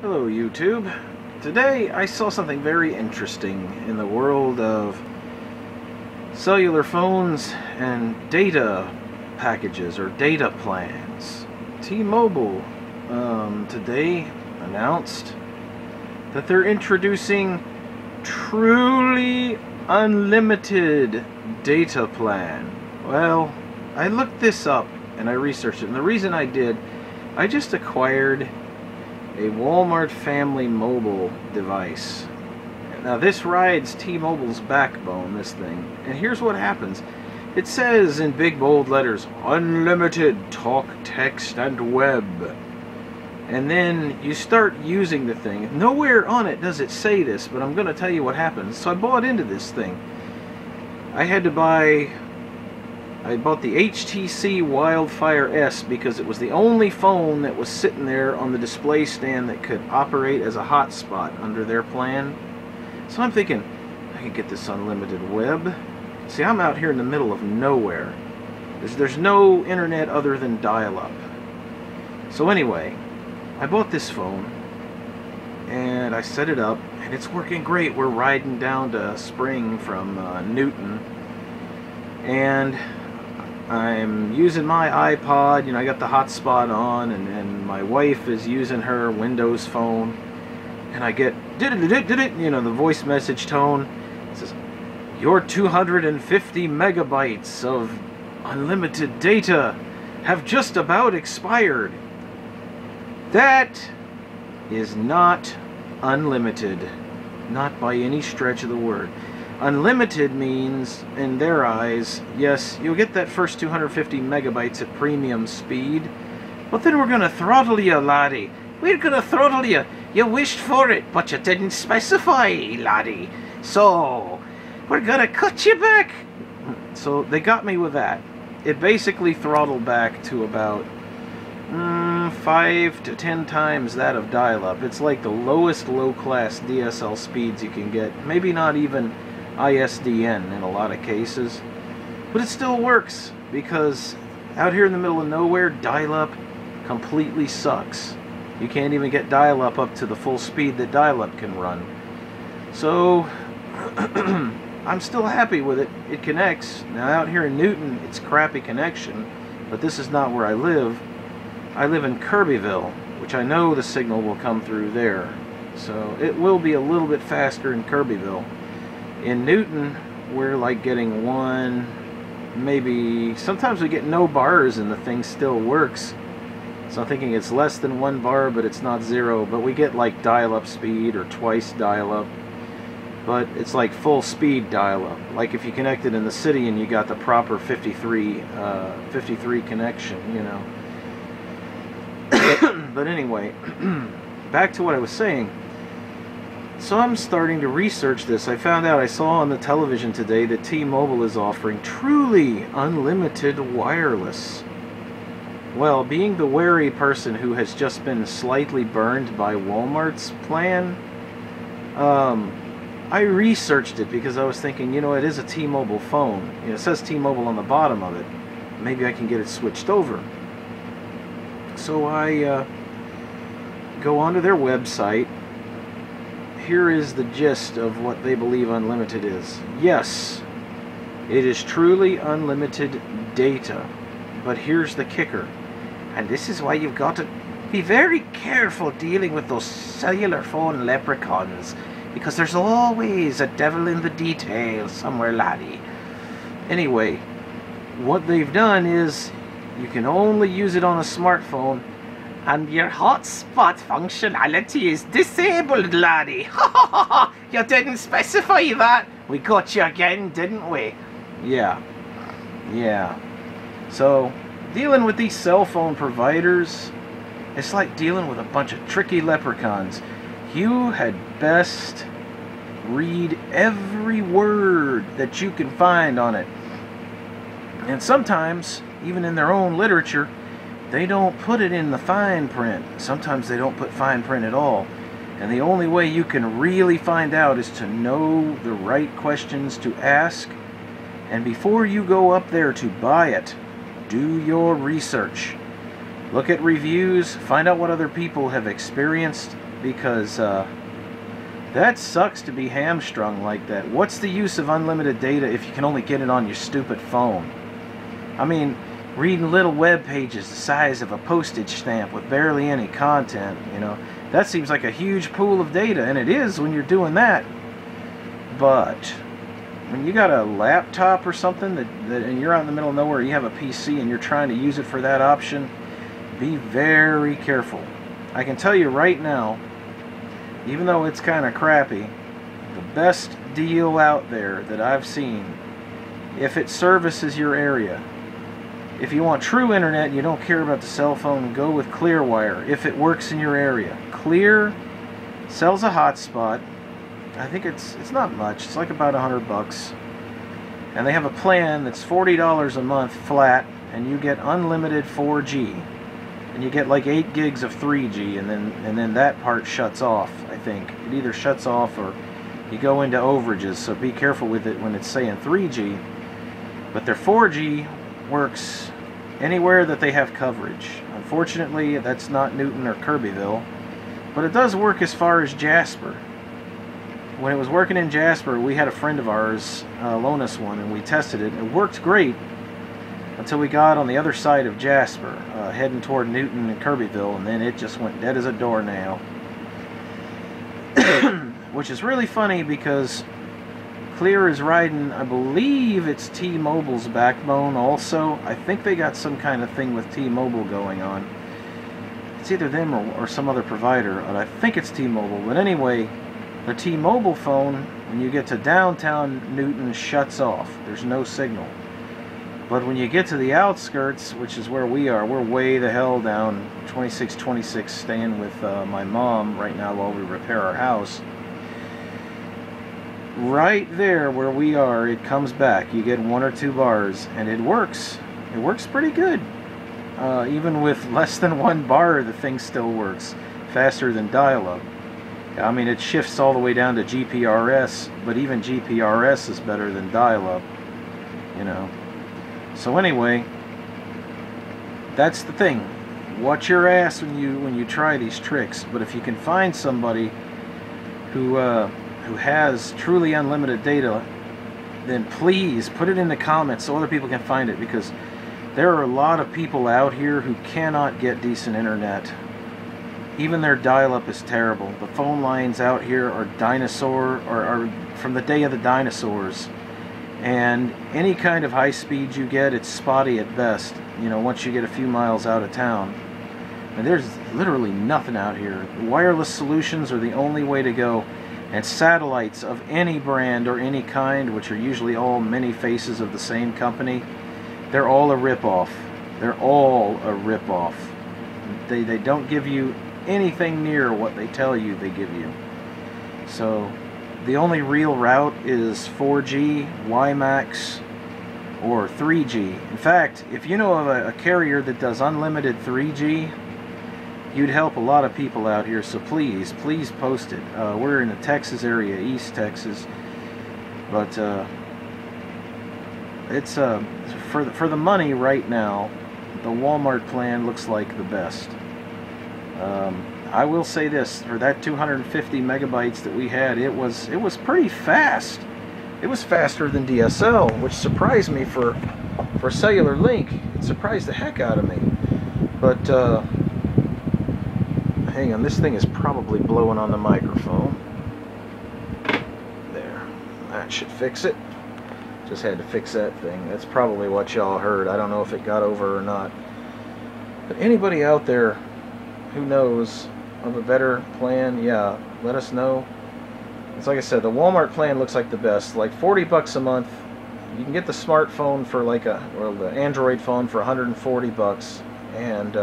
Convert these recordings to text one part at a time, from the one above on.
Hello YouTube. Today I saw something very interesting in the world of cellular phones and data packages or data plans. T-Mobile today announced that they're introducing truly unlimited data plan. Well, I looked this up and I researched it, and the reason I did, I just acquired a Walmart family mobile device. Now this rides T-Mobile's backbone, this thing. And here's what happens. It says in big bold letters, unlimited talk, text, and web. And then you start using the thing. Nowhere on it does it say this, but I'm going to tell you what happens. So I bought into this thing. I bought the HTC Wildfire S because it was the only phone that was sitting there on the display stand that could operate as a hotspot under their plan. So I'm thinking, I could get this unlimited web. See, I'm out here in the middle of nowhere. There's no internet other than dial-up. So anyway, I bought this phone and I set it up and it's working great. We're riding down to Spring from Newton, and I'm using my iPod, I got the hotspot on, and my wife is using her Windows phone, and I get the voice message tone. It says, your 250 megabytes of unlimited data have just about expired. That is not unlimited, not by any stretch of the word. Unlimited means, in their eyes, yes, you'll get that first 250 megabytes at premium speed, but then we're going to throttle you, laddie. We're going to throttle you. You wished for it, but you didn't specify, laddie. So, we're going to cut you back. So, they got me with that. It basically throttled back to about 5 to 10 times that of dial-up. It's like the lowest low-class DSL speeds you can get. Maybe not even ISDN in a lot of cases, but it still works because out here in the middle of nowhere, dial-up completely sucks. You can't even get dial-up up to the full speed that dial-up can run. So I'm still happy with it. It connects. Now out here in Newton, it's crappy connection, but this is not where I live. I live in Kirbyville, which I know the signal will come through there, so it will be a little bit faster in Kirbyville. In Newton, we're like getting one, maybe, sometimes we get no bars and the thing still works. So I'm thinking it's less than 1 bar, but it's not 0. But we get like dial-up speed or twice dial-up. But it's like full speed dial-up. Like if you connected in the city and you got the proper 53 connection, But anyway, back to what I was saying. So I'm starting to research this. I found out, I saw on the television today that T-Mobile is offering truly unlimited wireless. Well, being the wary person who has just been slightly burned by Walmart's plan, I researched it because I was thinking, it is a T-Mobile phone. It says T-Mobile on the bottom of it. Maybe I can get it switched over. So I go onto their website. Here is the gist of what they believe unlimited is. Yes, it is truly unlimited data, but here's the kicker, and this is why you've got to be very careful dealing with those cellular phone leprechauns, because there's always a devil in the details somewhere, laddie. Anyway, what they've done is you can only use it on a smartphone, and your hotspot functionality is disabled, laddie. Ha ha ha ha! You didn't specify that. We got you again, didn't we? Yeah. So, dealing with these cell phone providers, it's like dealing with a bunch of tricky leprechauns. You had best read every word that you can find on it. And sometimes, even in their own literature, they don't put it in the fine print. Sometimes they don't put fine print at all. And the only way you can really find out is to know the right questions to ask. And before you go up there to buy it, do your research. Look at reviews, find out what other people have experienced, because that sucks to be hamstrung like that. What's the use of unlimited data if you can only get it on your stupid phone? I mean, reading little web pages the size of a postage stamp with barely any content, you know, that seems like a huge pool of data, and it is when you're doing that. But when you got a laptop or something and you're out in the middle of nowhere, you have a PC and you're trying to use it for that option, be very careful. I can tell you right now, even though it's kind of crappy, the best deal out there that I've seen, if it services your area, if you want true internet and you don't care about the cell phone, go with Clearwire if it works in your area. Clear sells a hotspot. I think it's not much. It's like about $100, and they have a plan that's $40 a month flat, and you get unlimited 4G, and you get like 8 gigs of 3G, and then that part shuts off. I think it either shuts off or you go into overages. So be careful with it when it's saying 3G. But their 4G works anywhere that they have coverage. Unfortunately, that's not Newton or Kirbyville, but it does work as far as Jasper. When it was working in Jasper, we had a friend of ours loan us one, and we tested it. It worked great until we got on the other side of Jasper, heading toward Newton and Kirbyville, and then it just went dead as a doornail. Which is really funny because Clear is riding, I believe it's T-Mobile's backbone also. I think they got some kind of thing with T-Mobile going on. It's either them or some other provider, but I think it's T-Mobile. But anyway, the T-Mobile phone, when you get to downtown Newton, shuts off. There's no signal. But when you get to the outskirts, which is where we are, we're way the hell down 2626, staying with my mom right now while we repair our house. Right there where we are, it comes back. You get 1 or 2 bars, and it works. It works pretty good. Even with less than 1 bar, the thing still works. Faster than dial-up. I mean, it shifts all the way down to GPRS, but even GPRS is better than dial-up, you know. So anyway, that's the thing. Watch your ass when you try these tricks. But if you can find somebody who has truly unlimited data, then please put it in the comments so other people can find it, because there are a lot of people out here who cannot get decent internet. Even their dial-up is terrible. The phone lines out here are are from the day of the dinosaurs. And any kind of high speed you get, it's spotty at best, you know, once you get a few miles out of town. And there's literally nothing out here. Wireless solutions are the only way to go. And satellites of any brand or any kind, which are usually all many faces of the same company, they're all a rip-off. They're all a rip-off. They don't give you anything near what they tell you they give you. So the only real route is 4G, WiMAX, or 3G. In fact, if you know of a carrier that does unlimited 3G, you'd help a lot of people out here, so please post it. We're in the Texas area, East Texas, but it's for the money right now, the Walmart plan looks like the best. I will say this, for that 250 megabytes that we had, it was pretty fast. It was faster than DSL, which surprised me for cellular link. It surprised the heck out of me. But hang on, this thing is probably blowing on the microphone. There, that should fix it. Just had to fix that thing. That's probably what y'all heard. I don't know if it got over or not. But anybody out there who knows of a better plan, yeah, let us know. It's like I said, the Walmart plan looks like the best. Like $40 a month. You can get the smartphone for like the Android phone for $140, and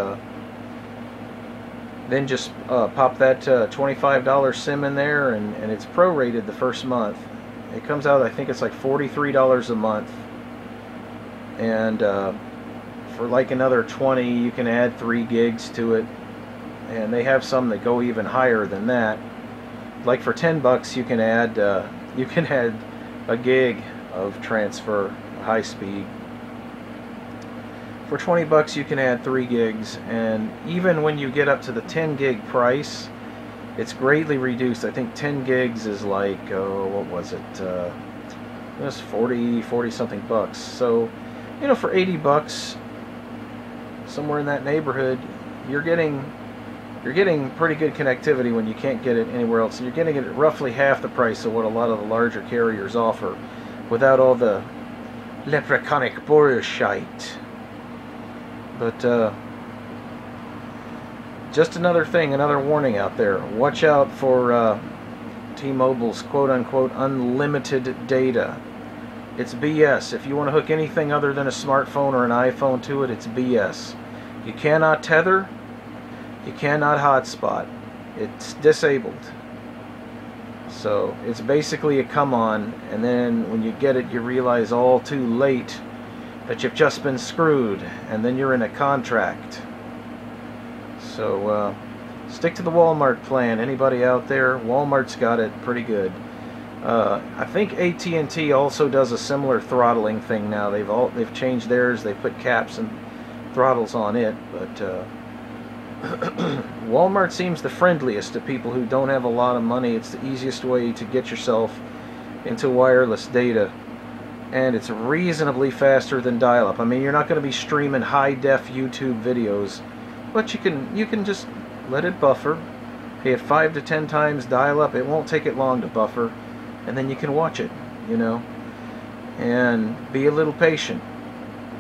then just pop that $25 SIM in there, and it's prorated the first month. It comes out, I think it's like $43 a month, and for like another $20 you can add 3 gigs to it, and they have some that go even higher than that. Like for $10 you can add a gig of transfer, high speed. For $20 you can add 3 gigs, and even when you get up to the 10 gig price, It's greatly reduced. I think 10 gigs is like, oh, what was it? It was 40 something bucks. So, you know, for 80 bucks, somewhere in that neighborhood, you're getting pretty good connectivity when you can't get it anywhere else. You're getting it at roughly half the price of what a lot of the larger carriers offer, without all the leprechauns bullshit. But just another thing, another warning out there. Watch out for T-Mobile's quote-unquote unlimited data. It's BS. If you want to hook anything other than a smartphone or an iPhone to it, it's BS. You cannot tether. You cannot hotspot. It's disabled. So it's basically a come on, and then when you get it, you realize all too late that you've just been screwed, and then you're in a contract. So stick to the Walmart plan. Anybody out there? Walmart's got it pretty good. I think AT&T also does a similar throttling thing now. They've changed theirs. They put caps and throttles on it, but Walmart seems the friendliest to people who don't have a lot of money. It's the easiest way to get yourself into wireless data, and it's reasonably faster than dial-up. I mean, you're not going to be streaming high-def YouTube videos, but you can just let it buffer. Hey, at 5 to 10 times dial-up, it won't take it long to buffer, and then you can watch it, you know. And be a little patient.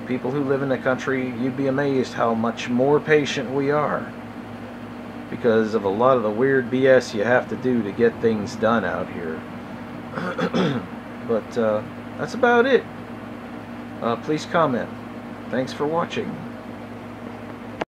People who live in the country, you'd be amazed how much more patient we are, because of a lot of the weird BS you have to do to get things done out here. But that's about it. Please comment. Thanks for watching.